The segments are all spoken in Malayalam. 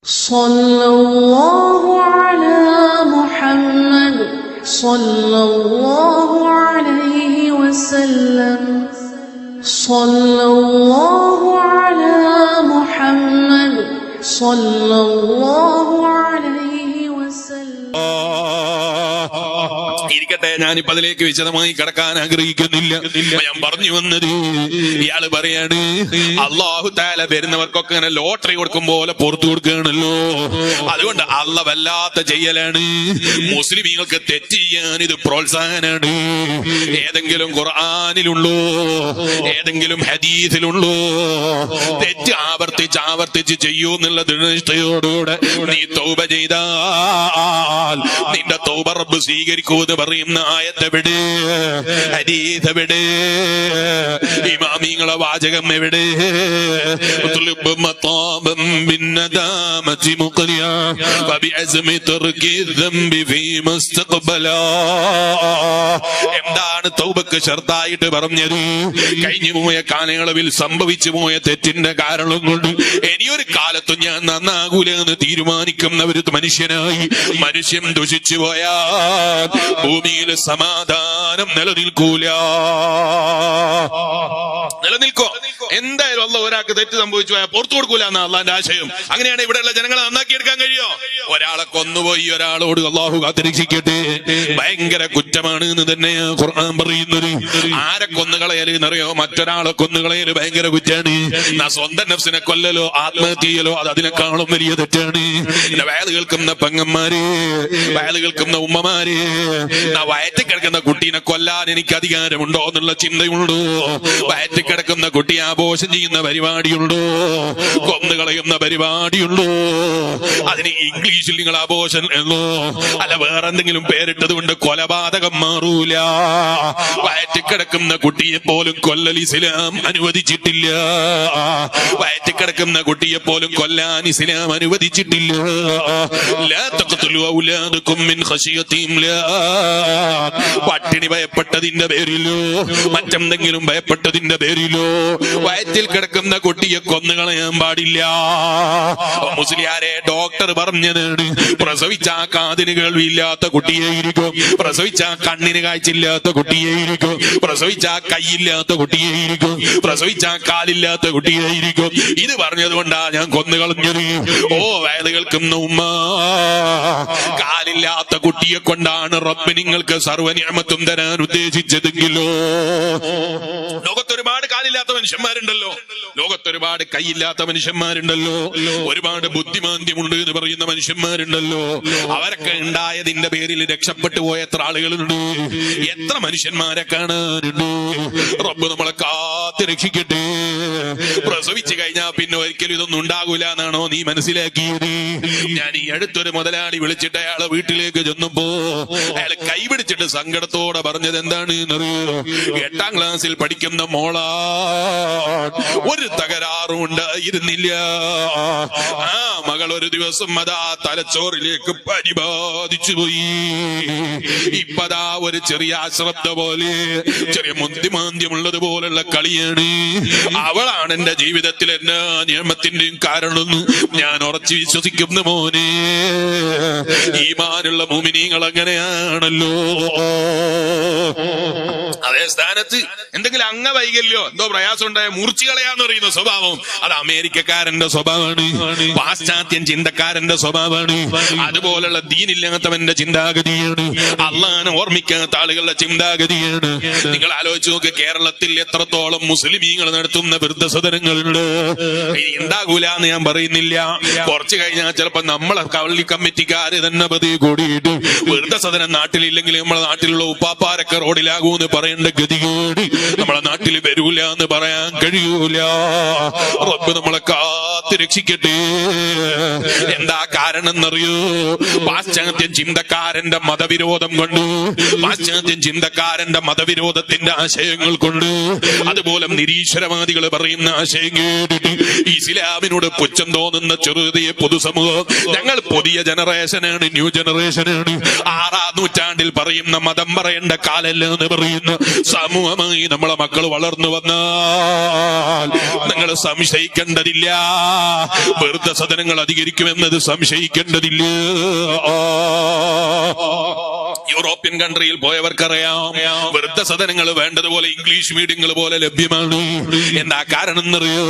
സല്ലല്ലാഹു അലാ മുഹമ്മദ് സല്ലല്ലാഹു അലൈഹി വസല്ലം. സല്ലല്ലാഹു അലാ മുഹമ്മദ് സല്ലല്ലാഹു അലൈഹി വസല്ലം. ഇരിക്കട്ടെ, ഞാനിപ്പോ അതിലേക്ക് വിശദമായി കിടക്കാൻ ആഗ്രഹിക്കുന്നില്ല. ഞാൻ പറഞ്ഞു വന്നത്, ഇയാള് പറയാണ് അല്ലാഹു തആല വരുന്നവർക്കൊക്കെ ഇങ്ങനെ ലോട്ടറി കൊടുക്കും പോലെ പുറത്തു കൊടുക്കുകയാണല്ലോ, അതുകൊണ്ട് അള്ള വല്ലാത്ത ചെയ്യലാണ്. മുസ്ലിമീങ്ങൾക്ക് തെറ്റ് ചെയ്യാൻ ഇത് പ്രോത്സാഹനാണ്. ഏതെങ്കിലും ഖുർആനിലുള്ളോ ഏതെങ്കിലും ഹദീസിലുള്ളോ തെറ്റ് ആവർത്തിച്ച് ചെയ്യൂ എന്നുള്ള ദൃഢനിഷ്ഠയോടുകൂടെ നീ തൗബ ചെയ്താൽ നിന്റെ തൗബ റബ്ബ് സ്വീകരിക്കൂന്ന് പറയുന്ന ആയത്തെവിടെ, ഹദീസെവിടെ, ഇമാമിങ്ങളെ വാചകം എവിടെ? എന്താണ് തൗബക്ക് ഷർത്തായിട്ട് പറഞ്ഞത്? കഴിഞ്ഞു പോയ കാലയളവിൽ സംഭവിച്ചു പോയ തെറ്റിന്റെ കാരണം കൊണ്ട് ഇനിയൊരു കാലത്തും ഞാൻ നന്നാകൂല എന്ന് തീരുമാനിക്കുന്ന ഒരു മനുഷ്യനായി മനുഷ്യൻ ദുഷിച്ചു പോയാൽ ഭൂമിയിൽ സമാധാനം നിലനിൽക്കൂല. നിലനിൽക്കോ? എന്തായാലും അള്ളാഹ് ഒരാൾക്ക് തെറ്റ് സംഭവിച്ചു പോയാൽ പുറത്തു കൊടുക്കൂല എന്നാ അള്ളാന്റെ ആശയം. അങ്ങനെയാണ് ഇവിടെയുള്ള ജനങ്ങളെ നന്നാക്കിയെടുക്കാൻ കഴിയോ? ഒരാളെ കൊന്നുപോയി ഒരാളോട് അള്ളാഹു കാത്തിരക്ഷിക്കട്ടെ, ഭയങ്കര കുറ്റമാണ് എന്ന് തന്നെയാ ഖുർആൻ പറയുന്നത്. ആരെ കൊന്നുകളയല് എന്നറിയോ? മറ്റൊരാളെ കൊന്നുകളയല് ഭയങ്കര കുറ്റാണ്. സ്വന്തം നഫ്സിനെ കൊല്ലലോ ആത്മഹത്യ ചെയ്യലോ അത് അതിനേക്കാളും വലിയ തെറ്റാണ്. പിന്നെ വയല് കേൾക്കുന്ന പെങ്ങന്മാര്, വയല് കേൾക്കുന്ന ഉമ്മമാര്, വയറ്റിൽ കിടക്കുന്ന കുട്ടീനെ കൊല്ലാൻ എനിക്ക് അധികാരമുണ്ടോ എന്നുള്ള ചിന്തയുണ്ടോ? വയറ്റിൽ കിടക്കുന്ന കുട്ടി ആഘോഷം ചെയ്യുന്ന പരിപാടിയുണ്ടോ? കൊന്നുകളയുന്ന പരിപാടിയുണ്ടോ? അതിന് ഇംഗ്ലീഷിൽ നിങ്ങൾ ആഘോഷം എന്നോ അല്ല വേറെന്തെങ്കിലും പേരിട്ടത് കൊണ്ട് കൊലപാതകം മാറൂല. വയറ്റിൽ കിടക്കുന്ന കുട്ടിയെ പോലും കൊല്ലൽ ഇസ്ലാം അനുവദിച്ചിട്ടില്ല. വയറ്റിൽ കിടക്കുന്ന കുട്ടിയെ പോലും കൊല്ലാൻ ഇസ്ലാം അനുവദിച്ചിട്ടില്ല. ലാ തഖ്തുലു ഔലാദകും മിൻ ഖശിയത്തില്ലാഹ്. പട്ടിണി ഭയപ്പെട്ടതിന്റെ പേരിലോ മറ്റെന്തെങ്കിലും ഭയപ്പെട്ടതിന്റെ പേരിലോ വയറ്റിൽ കിടക്കുന്ന കുട്ടിയെ കൊന്നുകളയാൻ പാടില്ല. മുസ്ലിയാരെ, ഡോക്ടർ പറഞ്ഞതാണ് പ്രസവിച്ച കാതിന് കേൾവിയില്ലാത്ത കുട്ടിയെയിരിക്കും, പ്രസവിച്ച കണ്ണിന് കാഴ്ചയില്ലാത്ത കുട്ടിയെയിരിക്കും, പ്രസവിച്ച കൈയില്ലാത്ത കുട്ടിയെയിരിക്കും, പ്രസവിച്ച കാലില്ലാത്ത കുട്ടിയെയിരിക്കും. ഇത് പറഞ്ഞതുകൊണ്ടാ ഞാൻ കൊന്നുകളഞ്ഞത്. ഓ വയല് കേൾക്കുന്ന ഉമ്മ, കാലില്ലാത്ത കുട്ടിയെ കൊണ്ടാണ് റബ്ബ് നിങ്ങൾക്ക് സർവ്വനിഅമത്തും തരാൻ ഉദ്ദേശിച്ചതെങ്കിലോ? ലോകത്തൊരുപാട് കാലില്ലാത്ത മനുഷ്യന്മാരുണ്ടല്ലോ, ലോകത്തൊരുപാട് കൈയില്ലാത്ത മനുഷ്യന്മാരുണ്ടല്ലോ, ഒരുപാട് ബുദ്ധിമാന്ദ്യമുണ്ട് എന്ന് പറയുന്ന മനുഷ്യന്മാരുണ്ടല്ലോ. അവരൊക്കെ ഉണ്ടായതിന്റെ പേരിൽ രക്ഷപ്പെട്ടു പോയ എത്ര ആളുകളുണ്ട്, എത്ര മനുഷ്യന്മാരെ കാണാനുണ്ട്. റബ്ബ് നമ്മളെ കാത്ത് രക്ഷിക്കട്ടെ. പ്രസവിച്ചു കഴിഞ്ഞാൽ പിന്നെ ഒരിക്കലും ഇതൊന്നും ഉണ്ടാകൂല എന്നാണോ നീ മനസ്സിലാക്കിയത്? ഞാൻ ഈ അടുത്തൊരു മുതലാളി വിളിച്ചിട്ട് അയാളെ വീട്ടിലേക്ക് ചെന്നപ്പോ അയാൾ കൈപിടിച്ചിട്ട് സങ്കടത്തോടെ പറഞ്ഞത് എന്താണ് എന്നറിയോ? 8ാം ക്ലാസ്സിൽ പഠിക്കുന്ന മോളാ, ഒരു തകരാറും ഉണ്ടായിരുന്നില്ല. ആ മകൾ ഒരു ദിവസം അതാ തലച്ചോറിലേക്ക് പരിബാധിച്ചു പോയി. ഇപ്പതാ ഒരു ചെറിയ അശ്രദ്ധ പോലെ, ചെറിയ ബുദ്ധിമാന്ദ്യമുള്ളത് പോലുള്ള കളിയാണ്. അവളാണ് എന്റെ ജീവിതത്തിൽ എല്ലാ നിയമത്തിന്റെയും കാരണം ഞാൻ ഉറച്ചു വിശ്വസിക്കുന്നു മോനെ. ഈമാനുള്ള മുഅ്മിനീങ്ങൾ അങ്ങനെയാണല്ലോ. അതേ സ്ഥാനത്ത് എന്തെങ്കിലും അംഗവൈകല്യോ എന്തോ പ്രയാസം ഉണ്ടായ മുറിച്ചു കളയാന്ന് പറയുന്ന സ്വഭാവം അത് അമേരിക്കക്കാരന്റെ സ്വഭാവമാണ്, പാശ്ചാത്യൻ ചിന്തക്കാരന്റെ സ്വഭാവമാണ്. അതുപോലുള്ള ദീനില്ലാത്തവന്റെ ചിന്താഗതിയാണ്, അള്ളാഹനെ ഓർമ്മിക്കാത്ത ആളുകളുടെ ചിന്താഗതിയാണ്. നിങ്ങൾ ആലോചിച്ച് നോക്ക്, കേരളത്തിൽ എത്രത്തോളം മുസ്ലിമീങ്ങൾ നടത്തുന്ന വൃദ്ധസദനങ്ങളുണ്ട്. ഉണ്ടാകൂല എന്ന് ഞാൻ പറയുന്നില്ല. കുറച്ചു കഴിഞ്ഞാൽ ചിലപ്പോ നമ്മളെ പള്ളി കമ്മിറ്റിക്കാര് തന്നെ പതി കൂടിയിട്ട് വൃദ്ധസദനം നാട്ടിലില്ലെങ്കിൽ നമ്മളെ നാട്ടിലുള്ള ഉപ്പാപ്പാരൊക്കെ റോഡിലാകൂന്ന് പറയേണ്ട ഗതികേട് നമ്മളെ നാട്ടിൽ വരൂല എന്ന് പറയാൻ കഴിയൂല. റബ്ബ് നമ്മളെ കാത്ത് രക്ഷിക്കട്ടെ. എന്താ കാരണം എന്നറിയോ? പാശ്ചാത്യൻ ചിന്തക്കാരന്റെ മതവിരോധം കൊണ്ട്, പാശ്ചാത്യൻ ചിന്തക്കാരന്റെ മതവിരോധത്തിന്റെ ആശയങ്ങൾ കൊണ്ട്, അതുപോലെ നിരീശ്വരവാദികൾ പറയുന്ന ആശയം കേട്ടിട്ട് ഇസ്ലാമിനോട് പുച്ഛം തോന്നുന്ന ചെറുതയെ പൊതുസമൂഹം. ഞങ്ങൾ പുതിയ ജനറേഷനാണ്, ന്യൂ ജനറേഷനാണ്. 6ാം നൂറ്റാണ്ടിൽ പറയുന്ന മതം പറയേണ്ട കാലല്ല എന്ന് പറയുന്ന സമൂഹമായി നമ്മളെ മക്കൾ വളർന്നു വന്നാൽ നിങ്ങൾ സംശയിക്കേണ്ടതില്ല. വൃദ്ധസദനങ്ങൾ അധികരിക്കുമെന്നത് സംശയിക്കേണ്ടതില്ല. യൂറോപ്യൻ കൺട്രിയിൽ പോയവർക്കറിയാം, വൃദ്ധസദനങ്ങൾ വേണ്ടതുപോലെ ഇംഗ്ലീഷ് മീഡിയങ്ങൾ പോലെ ലഭ്യമാണ്. എന്താ കാരണം എന്നറിയോ?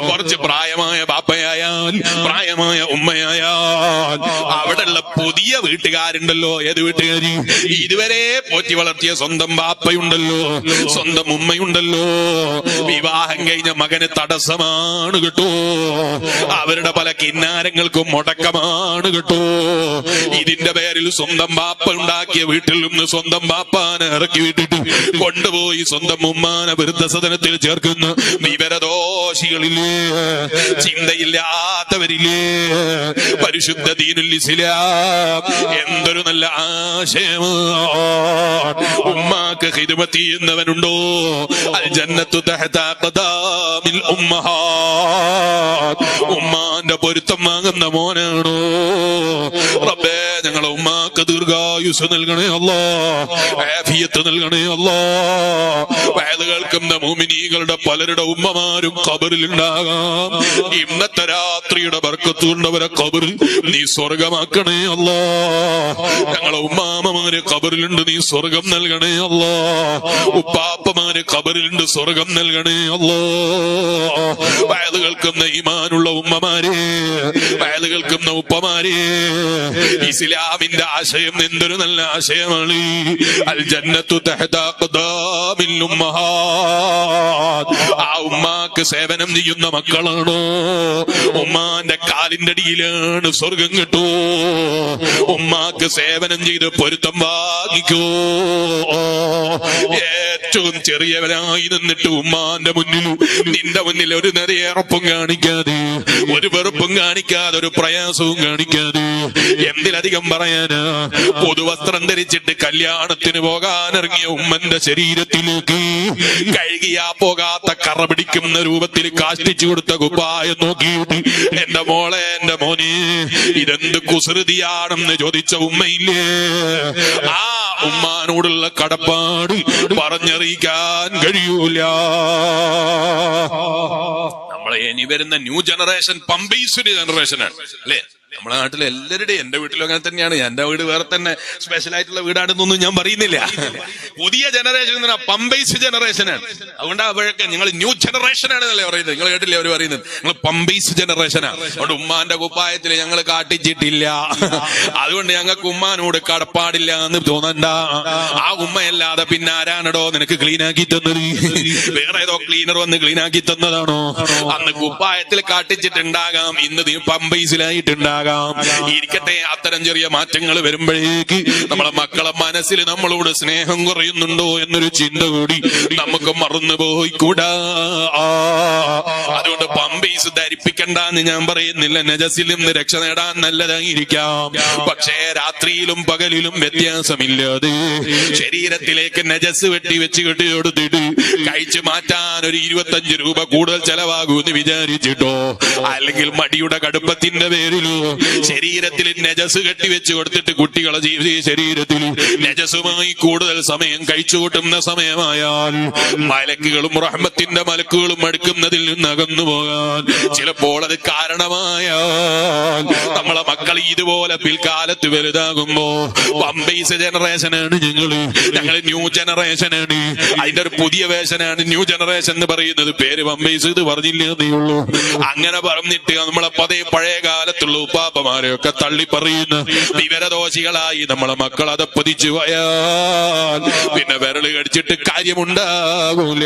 കുറച്ച് പ്രായമായ ബാപ്പയായാൽ, പ്രായമായ ഉമ്മയായാൽ, അവിടെയുള്ള പുതിയ വീട്ടുകാരുണ്ടല്ലോ, ഏത് വീട്ടുകാരി? ഇതുവരെ പോറ്റി വളർത്തിയ സ്വന്തം ബാപ്പയുണ്ടല്ലോ, സ്വന്തം ഉമ്മയുണ്ടല്ലോ, വിവാഹം കഴിഞ്ഞ മകന് തടസ്സമാണ് കേട്ടോ. അവരുടെ പല കിന്നാരങ്ങൾക്കും മുടക്കമാണ് കേട്ടോ. ഇതിന്റെ പേരിൽ സ്വന്തം ബാപ്പ ഉണ്ടാക്കിയ വീട്ടിൽ നിന്ന് സ്വന്തം ബാപ്പാനെ ഇറക്കി വിട്ടിട്ട് കൊണ്ടുപോയി സ്വന്തം ഉമ്മാനെ വൃദ്ധസദനത്തിൽ ചേർക്കുന്ന വിവരദോഷികളില്ലേ, ചിന്തയില്ലാത്തവരില്ലേ? പരിശുദ്ധ ദീനുൽ ഇസ്ലാം എന്തൊരു നല്ല ആശയമാണ്. ഉമ്മാക്ക് ഖിദ്മത്ത് ചെയ്യുന്നവനുണ്ടോ? അൽ ജന്നത്തു തഹത ഖദാമിൽ ഉമ്മഹാത്ത്. ഉമ്മാന്റെ പൊരുത്തം വാങ്ങുന്ന മോനാണോ? റബ്ബേ, ഞങ്ങളെ ഉമ്മാക്ക് ദീർഘായുസ് നൽകണേ അല്ലാ, ആഫിയത്ത് നൽകണേ അല്ലാ. വഅദ് കേൾക്കുന്ന മുഅ്മിനീങ്ങളുടെ പലരുടെ ഉമ്മമാരും ഖബറിൽ ഉണ്ടാകാം. ഇന്നത്തെ രാത്രിയുടെ ബർക്കത്ത് കൊണ്ടവരെ ഖബറിൽ നീ സ്വർഗമാക്കണേ അല്ലാ. ഞങ്ങളെ ഉമ്മാമ്മമാര് ഖബറിലുണ്ട്, നീ സ്വർഗം നൽകണേ അല്ലാ. ഉപ്പാപ്പമാര് ഖബറിലുണ്ട്, സ്വർഗം നൽകണേ അല്ലാ. വഅദ് കേൾക്കുന്ന ഈമാനുള്ള ഉമ്മമാരെ, വഅദ് കേൾക്കുന്ന ഉപ്പമാരെ, ഇസ്ലാമിന്റെ ആശയം എന്തൊരു നല്ല ആശയമാണ്. അൽ ജന്നത്തു തഹത ഖദാമിൽ ഉമ്മഹാത്ത്. ആ ഉമ്മാക്ക് സേവനം ചെയ്യുന്ന മക്കളാണോ? ഉമ്മാന്റെ കാലിന്റെ അടിയിലാണ് സ്വർഗം കിട്ടൂ. ഉമ്മാക്ക് സേവനം ചെയ്ത് പൊരുത്തം വാങ്ങിക്കോ. ഏറ്റവും ചെറിയവനായി നിന്നിട്ട് ഉമ്മാന്റെ മുന്നിൽ, നിന്റെ മുന്നിൽ ഒരു നിറയേറപ്പും കാണിക്കാതെ, ഒരു വെറുപ്പും കാണിക്കാതെ, ഒരു പ്രയാസവും കാണിക്കാതെ, എന്തിലധികം പറയാനാ, പുതുവസ്ത്രം ധരിച്ചിട്ട് കല്യാണത്തിന് പോകാനിറങ്ങിയ ഉമ്മന്റെ ശരീരത്തിലേക്ക് കഴുകിയാ പോകാത്ത കറ പിടിക്കുന്ന രൂപത്തിൽ കാഷ്ടിച്ചു കൊടുത്ത കുപ്പായം നോക്കിയിട്ട് എന്റെ മോളെ, എന്റെ മോനെ, ഇതെന്ത് കുസൃതിയാണെന്ന് ചോദിച്ച ഉമ്മയില്ലേ? ആ ഉമ്മാനോടുള്ള കടപ്പാട് പറഞ്ഞറിയിക്കാൻ കഴിയൂല. നമ്മളെ ഇനി വരുന്ന ന്യൂ ജനറേഷൻ പമ്പൈസ്ഡ് ജനറേഷനാണ് അല്ലേ? നമ്മുടെ നാട്ടിലെ എല്ലാവരുടെയും, എന്റെ വീട്ടിലും അങ്ങനെ തന്നെയാണ്. എന്റെ വീട് വേറെ തന്നെ സ്പെഷ്യൽ ആയിട്ടുള്ള വീടാണെന്നൊന്നും ഞാൻ പറയുന്നില്ല. പുതിയ ജനറേഷൻ പമ്പൈസ് ജനറേഷനാണ്. അതുകൊണ്ട് അപ്പോഴൊക്കെ നിങ്ങൾ ന്യൂ ജനറേഷൻ ആണെന്നല്ലേ പറയുന്നത്. നിങ്ങൾ കേട്ടില്ലേ അവർ പറയുന്നത്? നിങ്ങൾ പമ്പൈസ് ജനറേഷനാണ്. അതുകൊണ്ട് ഉമ്മാന്റെ കുപ്പായത്തിൽ ഞങ്ങൾ കാട്ടിച്ചിട്ടില്ല, അതുകൊണ്ട് ഞങ്ങൾക്ക് ഉമ്മാനോട് കടപ്പാടില്ല എന്ന് തോന്നണ്ട. ആ ഉമ്മയല്ലാതെ പിന്നെ ആരാണടോ നിനക്ക് ക്ലീൻ ആക്കി തന്നത്? വേറെ ഏതോ ക്ലീനർ വന്ന് ക്ലീൻ ആക്കി തന്നതാണോ? അന്ന് കുപ്പായത്തിൽ കാട്ടിച്ചിട്ടുണ്ടാകാം, ഇന്ന് നീ പമ്പൈസിലായിട്ടുണ്ടാകാം. ഇരിക്കട്ടെ, അത്തരം ചെറിയ മാറ്റങ്ങൾ വരുമ്പോഴേക്ക് നമ്മളെ മക്കളെ മനസ്സിൽ നമ്മളോട് സ്നേഹം കുറയുന്നുണ്ടോ എന്നൊരു ചിന്ത കൂടി നമുക്ക് മറന്നുപോയിക്കൂടാ. അതുകൊണ്ട് പമ്പീസ് ധരിപ്പിക്കണ്ടെന്ന് ഞാൻ പറയുന്നില്ല. നജസിൽ നിന്ന് രക്ഷ നേടാൻ നല്ലതായിരിക്കാം, പക്ഷേ രാത്രിയിലും പകലിലും വ്യത്യാസമില്ലാതെ ശരീരത്തിലേക്ക് നജസ് വെച്ച് കെട്ടിയെടുത്തിട്ട് കഴിച്ചു മാറ്റാൻ ഒരു 25 രൂപ കൂടുതൽ ചെലവാകുമെന്ന് വിചാരിച്ചിട്ടോ, അല്ലെങ്കിൽ മടിയുടെ കടുപ്പത്തിന്റെ പേരിലോ ശരീരത്തിൽ നജസ് കെട്ടിവെച്ച് കൊടുത്തിട്ട് കുട്ടികളെ ശരീരത്തിൽ നജസുമായി കൂടുതൽ സമയം കഴിച്ചു കൂട്ടുന്ന സമയമായാൽ മലക്കുകളും റഹ്മത്തിന്റെ മലക്കുകളും അടുക്കുന്നതിൽ നിന്ന് അകന്നു പോകാൻ ചിലപ്പോൾ അത് കാരണമായാൽ നമ്മളെ മക്കൾ ഇതുപോലെ പിൽക്കാലത്ത് വലുതാകുമ്പോ പമ്പൈസ് ജനറേഷനാണ് ഞങ്ങൾ ന്യൂ ജനറേഷനാണ്. അതിന്റെ ഒരു പുതിയ വേഷനാണ് ന്യൂ ജനറേഷൻ എന്ന് പറയുന്നത്. പേര് പമ്പൈസ് ഇത് പറഞ്ഞില്ല എന്നേ ഉള്ളൂ. അങ്ങനെ പറഞ്ഞിട്ട് നമ്മളെ പഴയ കാലത്തുള്ള ഉപ്പാപ്പമാരെയൊക്കെ തള്ളി പറയുന്ന വിവരദോഷികളായി നമ്മളെ മക്കൾ അതപ്പതിച്ചു പോയാൽ പിന്നെ വിരല് കടിച്ചിട്ട് കാര്യമുണ്ടാകൂല.